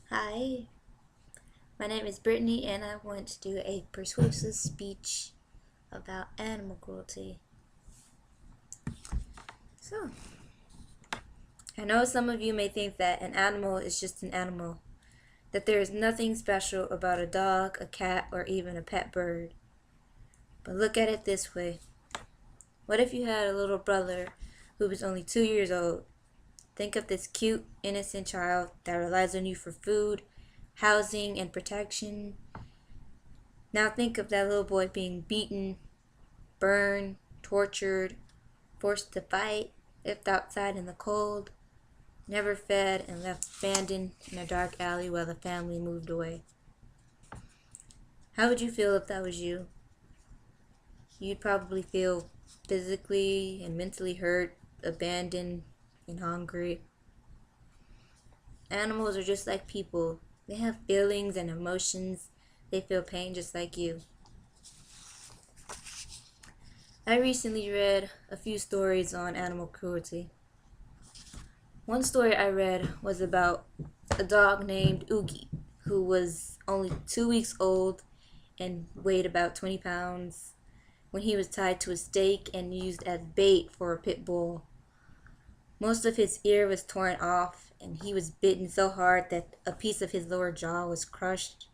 Hi, my name is Brittany and I want to do a persuasive speech about animal cruelty. So, I know some of you may think that an animal is just an animal, that there is nothing special about a dog, a cat, or even a pet bird. But look at it this way. What if you had a little brother who was only 2 years old? Think of this cute, innocent child that relies on you for food, housing, and protection. Now think of that little boy being beaten, burned, tortured, forced to fight, left outside in the cold, never fed, and left abandoned in a dark alley while the family moved away. How would you feel if that was you? You'd probably feel physically and mentally hurt, abandoned, and hungry. Animals are just like people. They have feelings and emotions. They feel pain just like you. I recently read a few stories on animal cruelty. One story I read was about a dog named Oogie, who was only 2 weeks old and weighed about 20 pounds when he was tied to a stake and used as bait for a pit bull. Most of his ear was torn off, and he was bitten so hard that a piece of his lower jaw was crushed,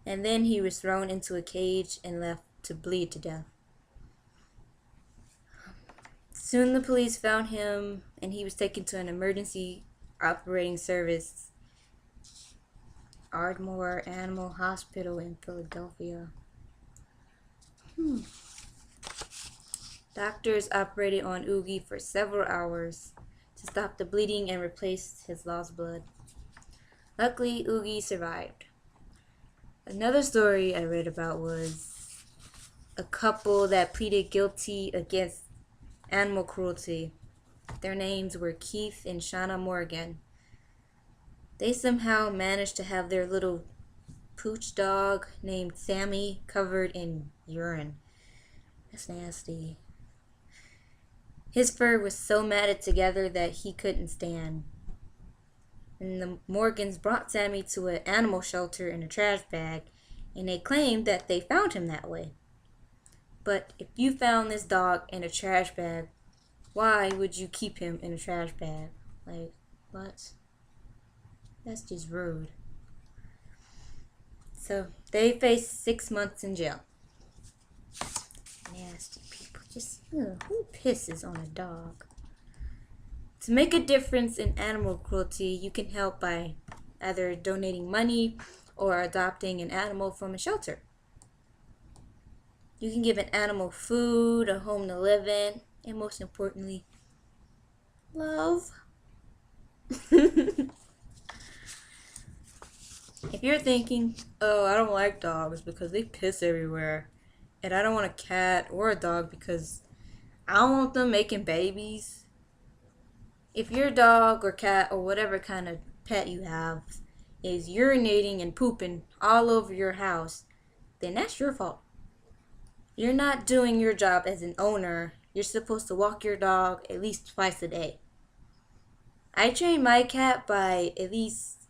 and then he was thrown into a cage and left to bleed to death. Soon the police found him, and he was taken to an emergency operating service, Ardmore Animal Hospital in Philadelphia. Doctors operated on Oogie for several hours to stop the bleeding and replace his lost blood. Luckily, Oogie survived. Another story I read about was a couple that pleaded guilty against animal cruelty. Their names were Keith and Shauna Morgan. They somehow managed to have their little pooch dog named Sammy covered in urine. That's nasty. His fur was so matted together that he couldn't stand. And the Morgans brought Sammy to an animal shelter in a trash bag, and they claimed that they found him that way. But if you found this dog in a trash bag, why would you keep him in a trash bag? Like, what? That's just rude. So, they faced 6 months in jail. Nasty people. Just, who pisses on a dog? To make a difference in animal cruelty, you can help by either donating money or adopting an animal from a shelter. You can give an animal food, a home to live in, and most importantly, love. If you're thinking, oh, I don't like dogs because they piss everywhere, and I don't want a cat or a dog because I don't want them making babies. If your dog or cat or whatever kind of pet you have is urinating and pooping all over your house, then that's your fault. You're not doing your job as an owner. You're supposed to walk your dog at least twice a day. I trained my cat by at least...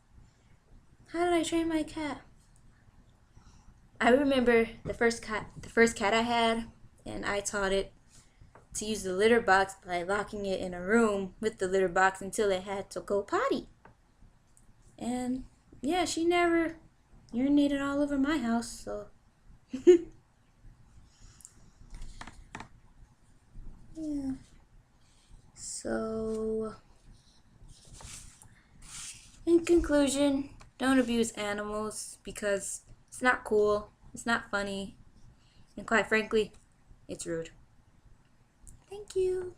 How did I train my cat? I remember the first cat I had, and I taught it to use the litter box by locking it in a room with the litter box until it had to go potty. And yeah, she never urinated all over my house, so yeah. So, in conclusion, don't abuse animals because it's not cool, it's not funny, and quite frankly, it's rude. Thank you.